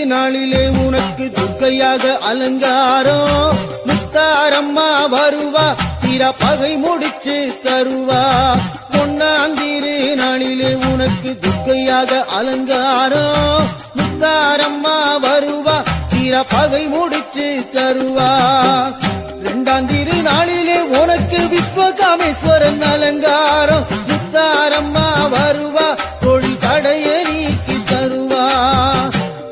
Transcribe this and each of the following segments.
நாளிலே உனக்கு துர்க்கையாக அலங்காரம். முத்தாரம்மா வருவா, தீர பகை முடிச்சு தருவா. பொன்னாந்திரு நாளிலே உனக்கு துர்க்கையாக அலங்காரம். முத்தாரம்மா வருவா, தீர பகை முடிச்சு தருவா. இரண்டாம் திரு நாளிலே உனக்கு விஸ்வகாமேஸ்வரன் அலங்காரம். முத்தாரம்மா வருவா, தொழில் தடைய நீக்கி தருவா.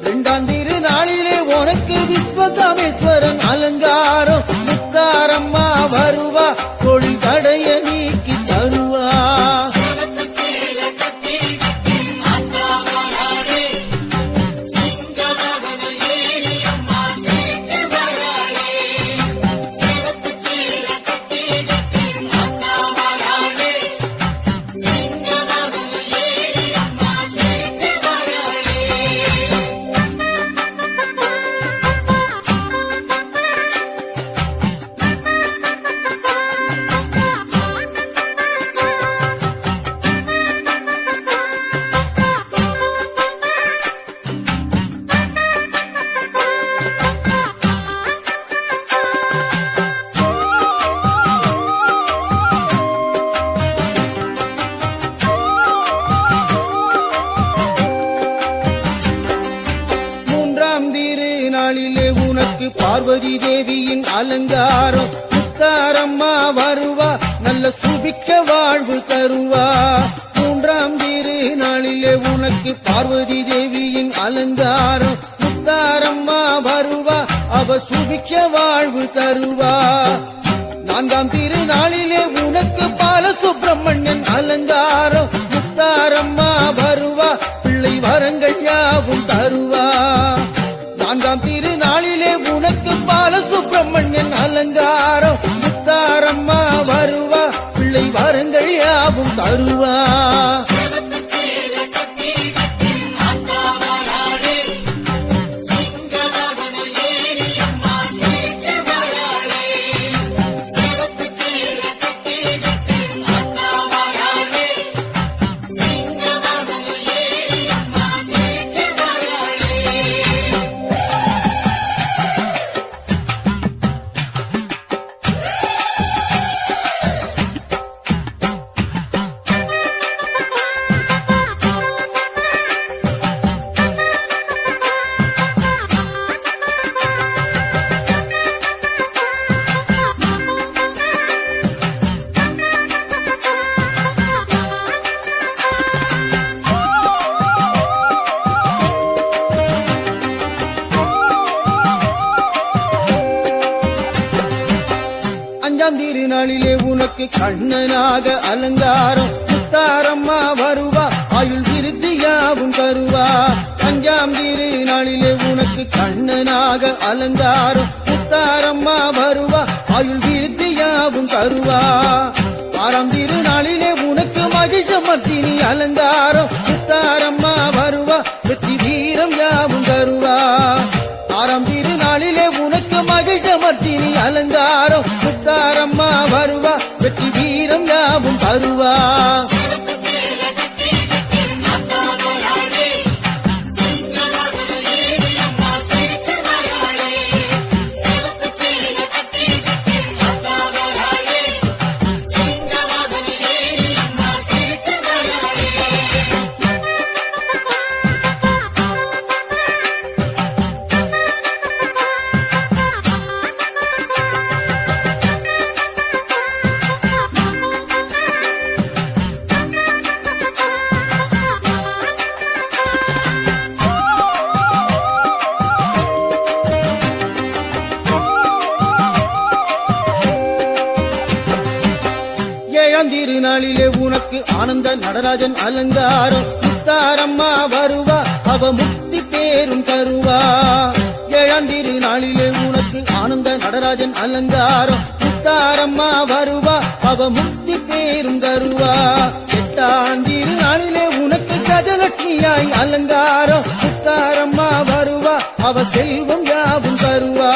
இரண்டாம் திரு நாளிலே உனக்கு விஸ்வகாமேஸ்வரன் அலங்காரம். முத்தாரம்மா வருவா, தொழில் தடைய நீக்கி தருவா. நாளிலே உனக்கு பார்வதி தேவியின் அலங்காரம். முத்தாரம்மா வருவா, நல்ல சுபிக்க வாழ்வு தருவா. மூன்றாம் திரு நாளிலே உனக்கு பார்வதி தேவியின் அலங்காரம். முத்தாரம்மா வருவா, அவ சுபிக்க வாழ்வு தருவா. நான்காம் திரு நாளிலே உனக்கு பாலசுப்பிரமணியன் அலங்காரம். முத்தாரம்மா வருவா, பிள்ளை வரங்கள் யாவும் தருவா. நான்காம் திரு நாளிலே உனக்கு பாலசுப்பிரமணியன் அலங்காரம். முத்தாரம்மா வருவா, பிள்ளை வரங்கள் யாவும் தருவா. அஞ்சாம் திருநாளிலே உனக்கு கண்ணனாக அலங்காரம். முத்தாரம்மா வருவா, ஆயுள் விருத்தியாவும் தருவா. அஞ்சாம் திருநாளிலே உனக்கு கண்ணனாக அலங்காரம். முத்தாரம்மா வருவா, ஆயுள் விருத்தியாவும் தருவா. ஆறாம் திருநாளிலே உனக்கு மகிஷமர்த்தினி அலங்காரம். முத்தாரம்மா வருவா, வெற்றி வீரம் யாவும் தருவா. ஆறாம் திருநாளிலே உனக்கு மகிஷமர்த்தினி அலங்காரம். முத்தாரம்மா வருவா, வெற்றி வீரம் யாவும் தருவா. ஏழாம் திருநாளிலே உனக்கு ஆனந்த நடராஜன் அலங்காரம். முத்தாரம்மா வருவா, அவ முக்தி பேரும் தருவா. ஏழாம் திருநாளிலே உனக்கு ஆனந்த நடராஜன் அலங்காரம். முத்தாரம்மா வருவா, அவ முக்தி பேரும் தருவா. எட்டாம் திருநாளிலே உனக்கு கஜலட்சுமியாய் அலங்காரம். முத்தாரம்மா வருவா, அவ செல்வம் யாவும் தருவா.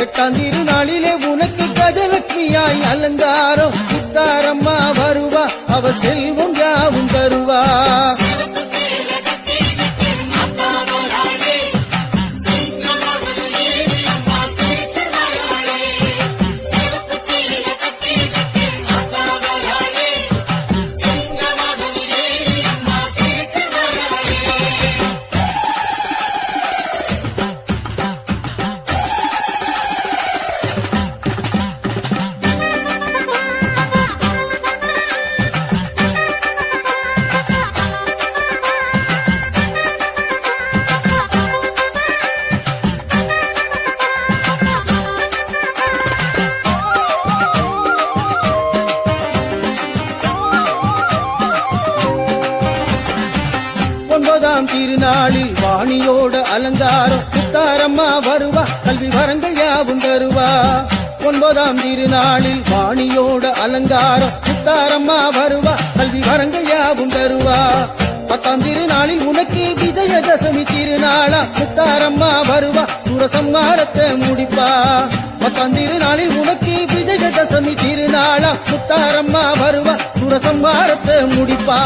எட்டாம் திருநாளிலே உனக்கு கஜலட்சுமியாய் அலங்காரம். முத்தாரம்மா வருவா, அவ செல்வம் யாவும் தருவா. வாணியோட அலங்காரம் முத்தாரம்மா வருவா கல்வி வரங்கள் யாவும் தருவா 9ஆம் திருநாளில் வாணியோட அலங்காரம் முத்தாரம்மா வருவா கல்வி வரங்கள் யாவும் தருவா 10ஆம் திருநாளில் உனக்கு விஜயதசமி திருநாளா முத்தாரம்மா வருவா சூரசம்மாரத்தை முடிப்பா 10ஆம் திருநாளில் உனக்கு விஜயதசமி திருநாளா முத்தாரம்மா வருவா சூரசம்மாரத்தை முடிப்பா